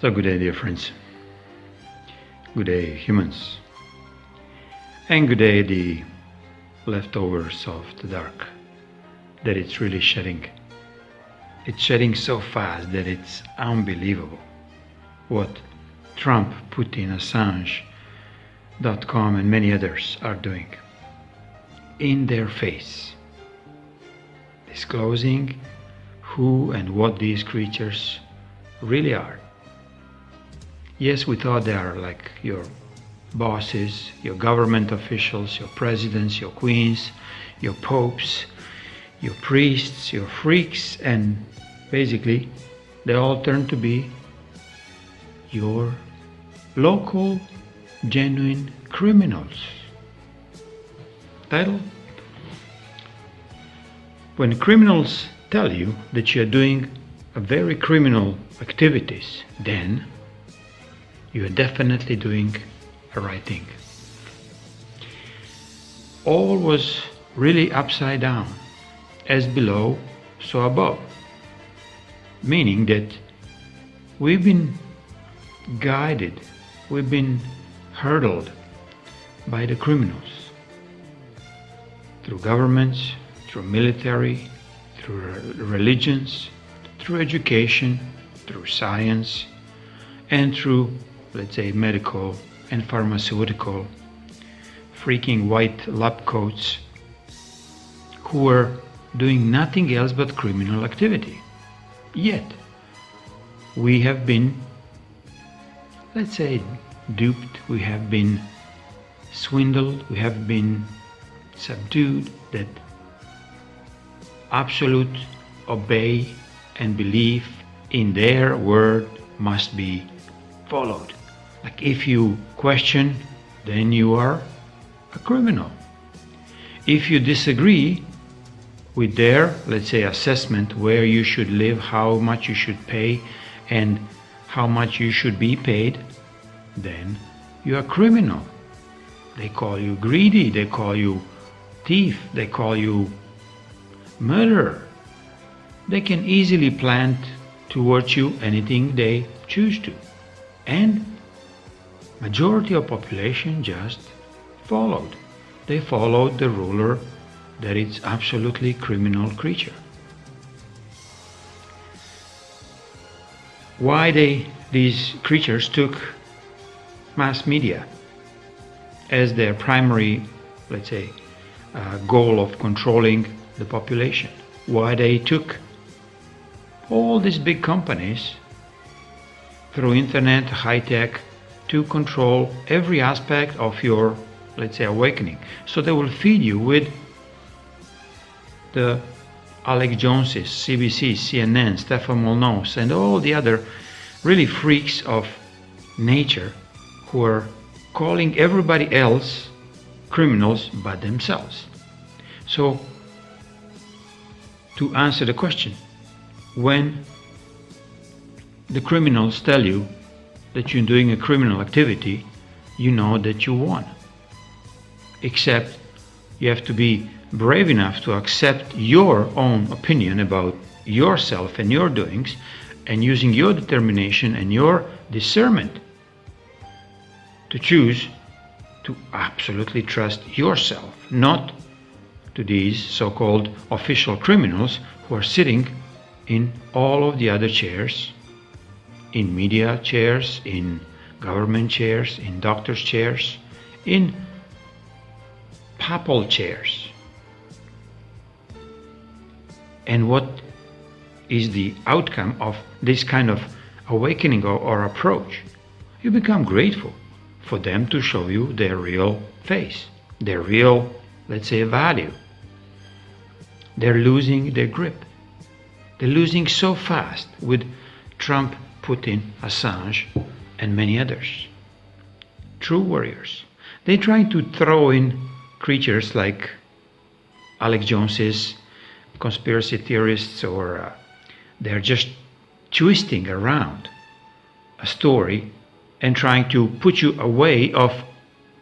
So good day, dear friends. Good day, humans. And good day, the leftovers of the dark that it's really shedding. It's shedding so fast that it's unbelievable what Trump, Putin, Assange.com and many others are doing in their face, disclosing who and what these creatures really are. Yes, we thought they are like your bosses, your government officials, your presidents, your queens, your popes, your priests, your freaks, and basically they all turn to be your local genuine criminals. Title: when criminals tell you that you are doing a very criminal activities, then you are definitely doing a right thing. All was really upside down, as below, so above. Meaning that we've been guided, we've been hurdled by the criminals. Through governments, through military, through religions, through education, through science, and through, let's say, medical and pharmaceutical, freaking white lab coats who were doing nothing else but criminal activity. Yet, we have been, let's say, duped, we have been swindled, we have been subdued, that absolute obey and belief in their word must be followed. Like if you question, then you are a criminal. If you disagree with their, let's say, assessment where you should live, how much you should pay, and how much you should be paid, then you are criminal. They call you greedy, they call you thief, they call you murderer. They can easily plant towards you anything they choose to. And majority of population just followed. They followed the ruler that is absolutely criminal creature. Why these creatures took mass media as their primary, let's say, goal of controlling the population? Why they took all these big companies through internet, high tech, to control every aspect of your, let's say, awakening. So they will feed you with the Alex Joneses, CBC, CNN, Stefan Molyneux, and all the other really freaks of nature who are calling everybody else criminals but themselves. So, to answer the question, when the criminals tell you that you're doing a criminal activity, you know that you won. Except you have to be brave enough to accept your own opinion about yourself and your doings, and using your determination and your discernment to choose to absolutely trust yourself, not to these so-called official criminals who are sitting in all of the other chairs, in media chairs, in government chairs, in doctors' chairs, in papal chairs. And what is the outcome of this kind of awakening or approach? You become grateful for them to show you their real face, their real, let's say, value. They're losing their grip. They're losing so fast with Trump, Putin, Assange, and many others. True warriors. They try to throw in creatures like Alex Joneses, conspiracy theorists, or they're just twisting around a story and trying to put you away of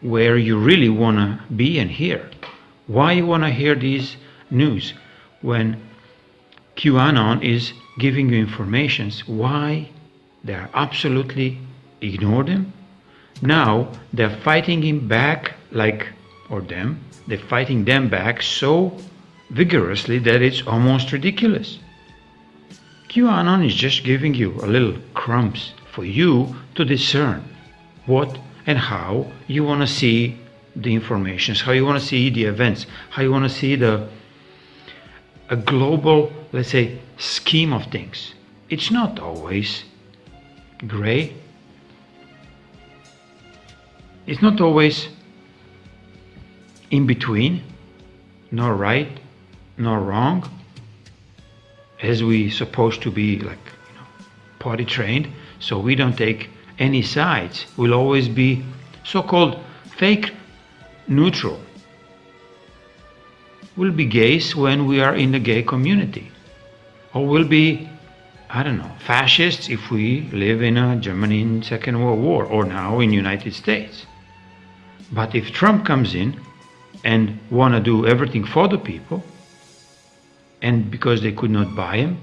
where you really want to be and hear. Why you want to hear these news when QAnon is giving you informations? Why They are absolutely ignored him. Now they're fighting him back they're fighting them back so vigorously that it's almost ridiculous. QAnon is just giving you a little crumbs for you to discern what and how you want to see the informations, how you want to see the events, how you want to see a global, let's say, scheme of things. It's not always gray. It's not always in between, nor right, nor wrong, as we supposed to be, potty trained, so we don't take any sides. We'll always be so-called fake neutral. We'll be gays when we are in the gay community, or we'll be, fascists if we live in Germany in Second World War, or now in United States. But if Trump comes in and want to do everything for the people, and because they could not buy him,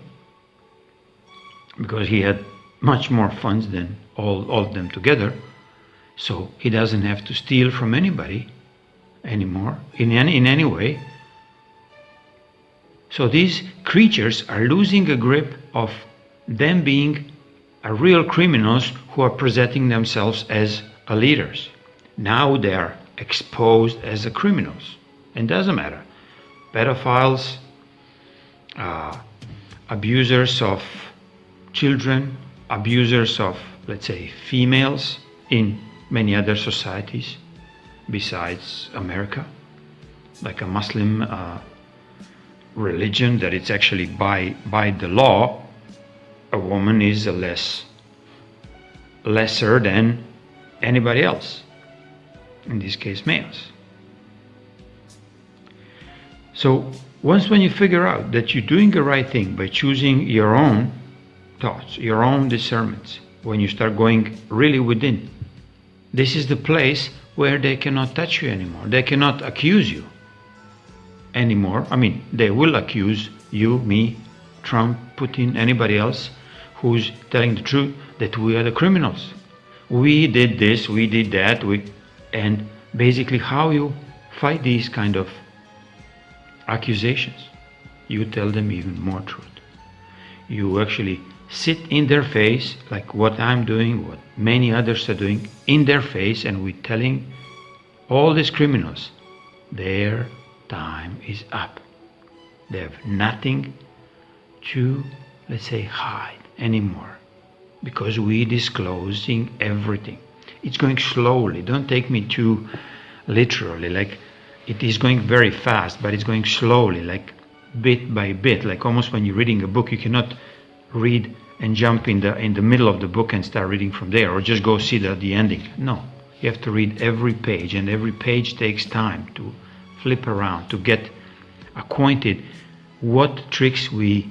because he had much more funds than all of them together, so he doesn't have to steal from anybody anymore in any way. So these creatures are losing a grip of them being real criminals who are presenting themselves as leaders. Now they are exposed as criminals. It doesn't matter. Pedophiles, abusers of children, abusers of, let's say, females in many other societies besides America, like a Muslim religion, that it's actually by the law, a woman is lesser than anybody else, in this case males. So when you figure out that you're doing the right thing by choosing your own thoughts, your own discernments, when you start going really within, this is the place where they cannot touch you anymore. They cannot accuse you anymore. I mean, they will accuse you, me, Trump, Putin, anybody else who's telling the truth, that we are the criminals. We did this, we did that, and basically how you fight these kind of accusations? You tell them even more truth. You actually sit in their face, like what I'm doing, what many others are doing, in their face, and we're telling all these criminals their time is up. They have nothing to, let's say, hide anymore, because we're disclosing everything. It's going slowly. Don't take me too literally, like it is going very fast, but it's going slowly, like bit by bit, like almost when you're reading a book, you cannot read and jump in the middle of the book and start reading from there, or just go see the ending. No, you have to read every page, and every page takes time to flip around, to get acquainted what tricks we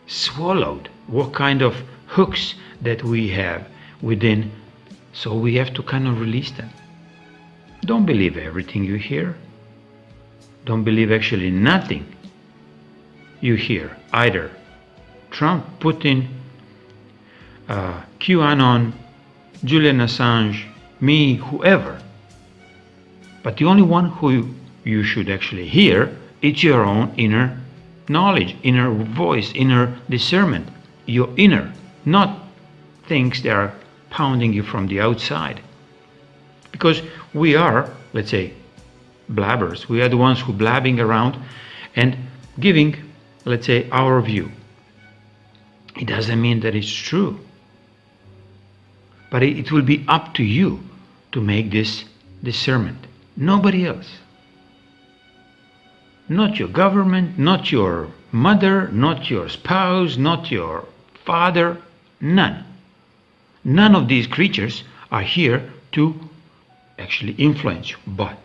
swallowed, what kind of hooks that we have within. So we have to kind of release them. Don't believe everything you hear. Don't believe actually nothing you hear, either Trump, Putin, QAnon, Julian Assange, me, whoever. But the only one who you should actually hear is your own inner knowledge, inner voice, inner discernment, your inner, not things that are pounding you from the outside. Because we are, let's say, blabbers. We are the ones who blabbing around and giving, let's say, our view. It doesn't mean that it's true. But it will be up to you to make this discernment. Nobody else. Not your government, not your mother, not your spouse, not your father, none. None of these creatures are here to actually influence you. But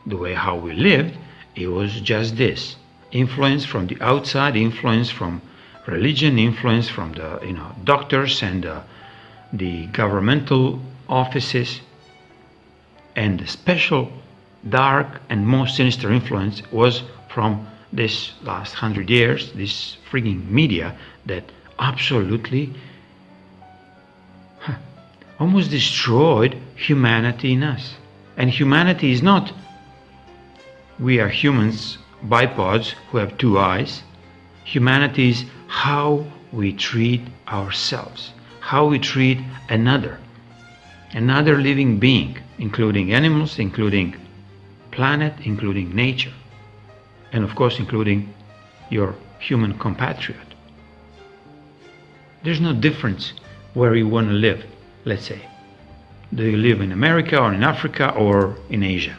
the way how we lived, it was just this. Influence from the outside, influence from religion, influence from the doctors and the governmental offices, and the special dark and most sinister influence was from this last 100 years, this freaking media that absolutely almost destroyed humanity in us. And humanity is not, we are humans, bipods who have two eyes. Humanity is how we treat ourselves, how we treat another living being, including animals, including planet, including nature, and of course including your human compatriot. There's no difference where you want to live, let's say. Do you live in America or in Africa or in Asia?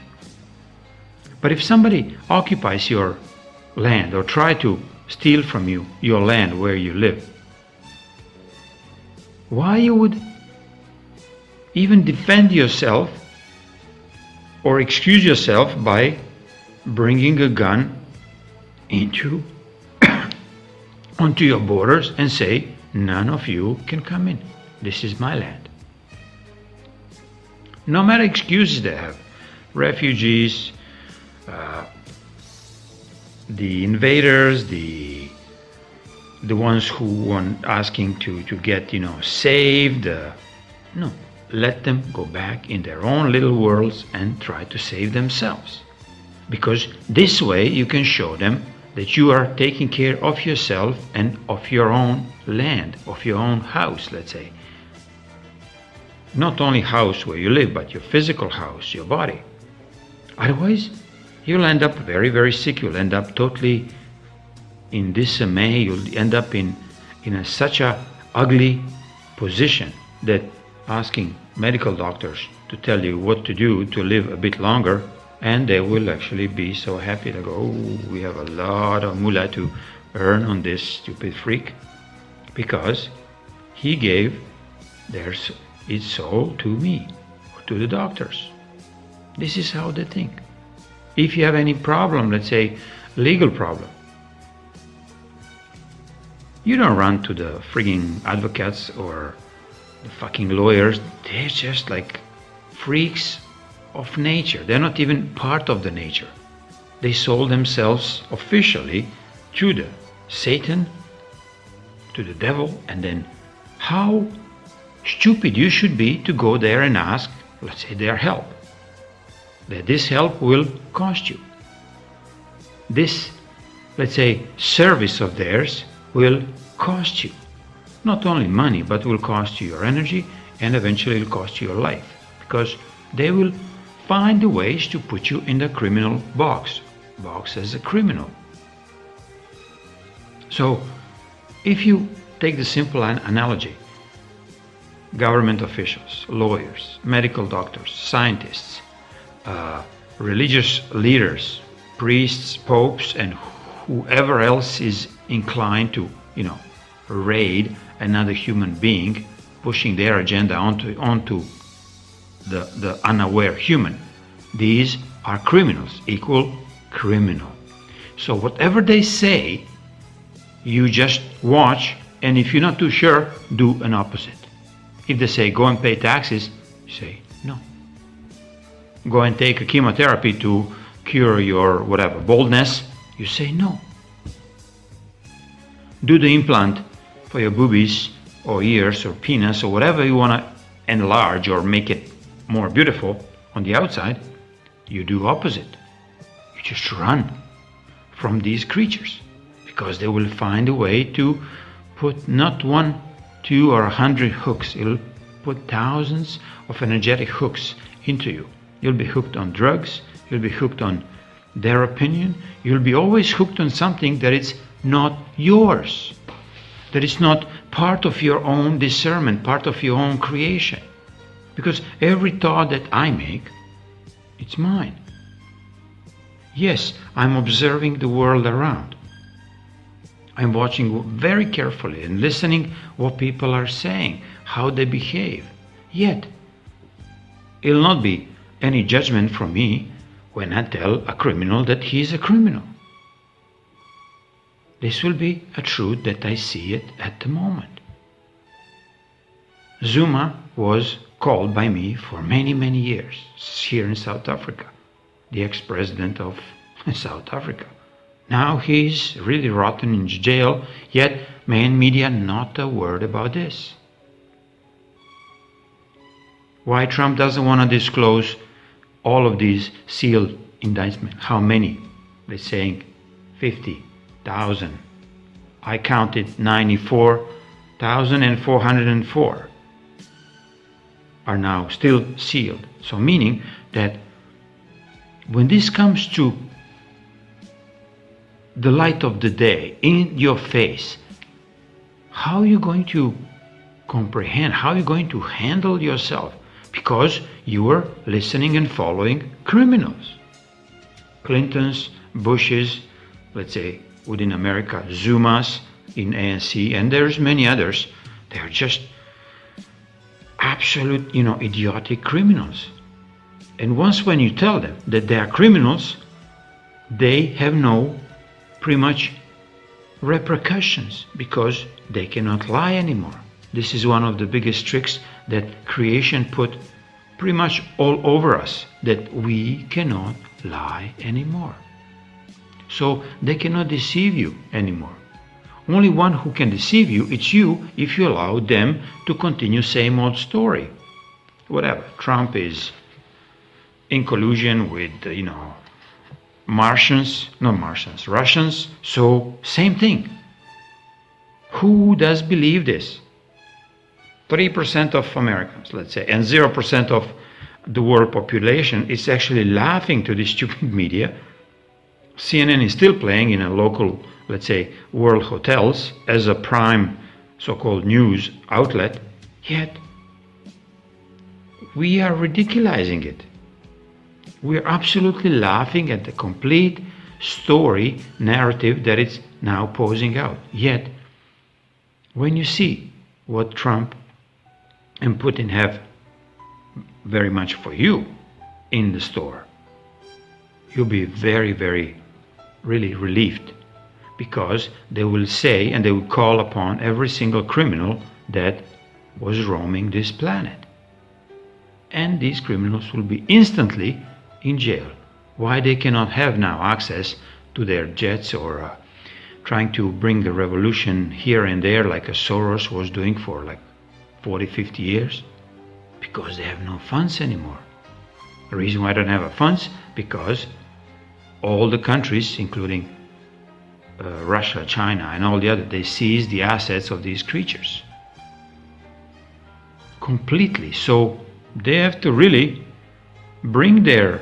But if somebody occupies your land or try to steal from you your land where you live, why you would even defend yourself or excuse yourself by bringing a gun onto your borders and say, none of you can come in. This is my land. No matter excuses they have, refugees, the invaders, the ones who want asking to get saved, no, let them go back in their own little worlds and try to save themselves, because this way you can show them that you are taking care of yourself and of your own land, of your own house, let's say. Not only house where you live, but your physical house, your body. Otherwise, you'll end up very, very sick. You'll end up totally in dismay. You'll end up in such a ugly position that asking medical doctors to tell you what to do to live a bit longer, and they will actually be so happy. They go, oh, we have a lot of moolah to earn on this stupid freak, because he gave his soul to me, or to the doctors. This is how they think. If you have any problem, let's say legal problem, you don't run to the frigging advocates or the fucking lawyers. They're just like freaks of nature. They're not even part of the nature. They sold themselves officially to the Satan, to the devil, and then how stupid you should be to go there and ask, let's say, their help. That this help will cost you. This, let's say, service of theirs will cost you. Not only money, but will cost you your energy, and eventually will cost you your life. Because they will find the ways to put you in the criminal box as a criminal. So, if you take the simple analogy, government officials, lawyers, medical doctors, scientists, religious leaders, priests, popes, and whoever else is inclined to, raid another human being, pushing their agenda onto the unaware human. These are criminals, equal criminal. So whatever they say, you just watch, and if you're not too sure, do an opposite. If they say go and pay taxes, you say no. Go and take a chemotherapy to cure your whatever baldness, you say no. Do the implant for your boobies or ears or penis or whatever you want to enlarge or make it more beautiful on the outside, you do opposite. You just run from these creatures, because they will find a way to put not 1, 2 or 100 hooks. It'll put thousands of energetic hooks into you. You'll be hooked on drugs, you'll be hooked on their opinion, you'll be always hooked on something that is not yours, that is not part of your own discernment, part of your own creation. Because every thought that I make, it's mine. Yes, I'm observing the world around. I'm watching very carefully and listening what people are saying, how they behave. Yet, it'll not be any judgment from me when I tell a criminal that he's a criminal. This will be a truth that I see it at the moment. Zuma was called by me for many, many years here in South Africa, the ex-president of South Africa. Now he's really rotten in jail, yet main media not a word about this. Why Trump doesn't want to disclose all of these sealed indictments? How many? They're saying 50,000. I counted 94,404 are now still sealed. So meaning that when this comes to the light of the day in your face, how are you going to comprehend? How are you going to handle yourself? Because you are listening and following criminals. Clintons, Bushes, let's say within America, Zumas in ANC, and there's many others. They're just absolute, idiotic criminals. And once when you tell them that they are criminals, they have no pretty much repercussions because they cannot lie anymore. This is one of the biggest tricks that creation put pretty much all over us, that we cannot lie anymore. So they cannot deceive you anymore. Only one who can deceive you, it's you, if you allow them to continue same old story. Whatever. Trump is in collusion with, Russians. So same thing. Who does believe this? 3% of Americans, let's say, and 0% of the world population is actually laughing to this stupid media. CNN is still playing in a local, let's say, world hotels as a prime so-called news outlet, yet we are ridiculizing it. We are absolutely laughing at the complete story narrative that it's now posing out. Yet, when you see what Trump and Putin have very much for you in the store, you'll be very, very, really relieved, because they will say and they will call upon every single criminal that was roaming this planet. And these criminals will be instantly in jail. Why they cannot have now access to their jets or trying to bring the revolution here and there like a Soros was doing for like 40, 50 years? Because they have no funds anymore. The reason why they don't have funds, because all the countries, including Russia, China, and all the other, they seize the assets of these creatures completely. So they have to really bring their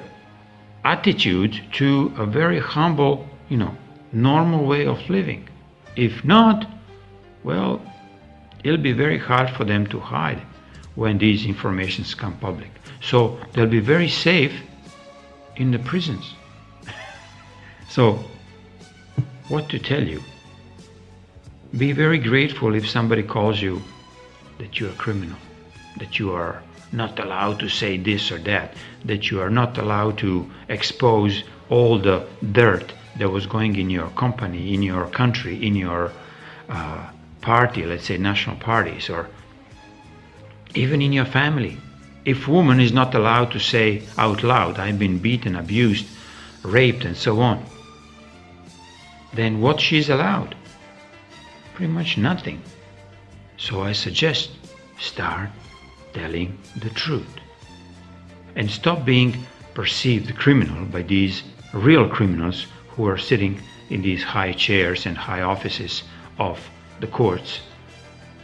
attitude to a very humble, normal way of living. If not, well, it'll be very hard for them to hide when these informations come public. So they'll be very safe in the prisons. So, what to tell you? Be very grateful if somebody calls you that you're a criminal, that you are not allowed to say this or that, that you are not allowed to expose all the dirt that was going in your company, in your country, in your party, let's say national parties, or even in your family. If woman is not allowed to say out loud, I've been beaten, abused, raped, and so on, then what she's allowed? Pretty much nothing. So I suggest start telling the truth and stop being perceived criminal by these real criminals who are sitting in these high chairs and high offices of the courts,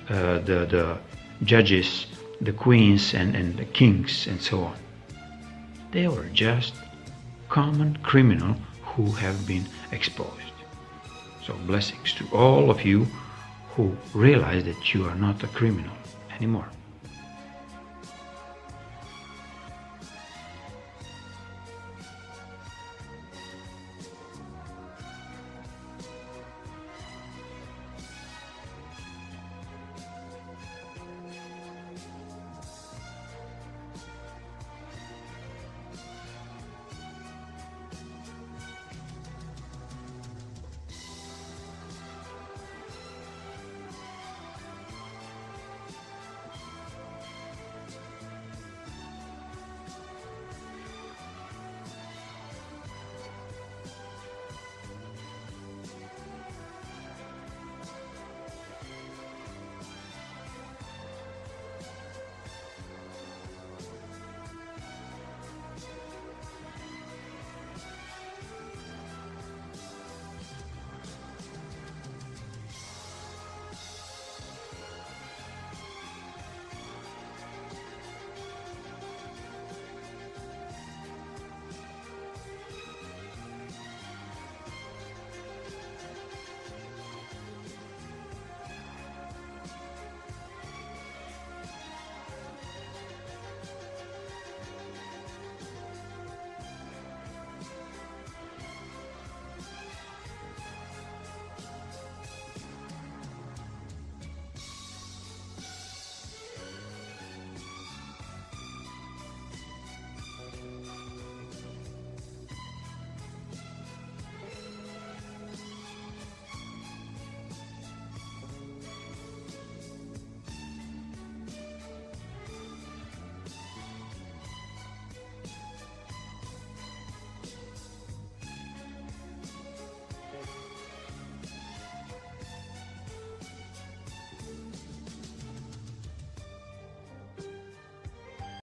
the judges, the queens and the kings and so on. They were just common criminals who have been exposed. So blessings to all of you who realize that you are not a criminal anymore.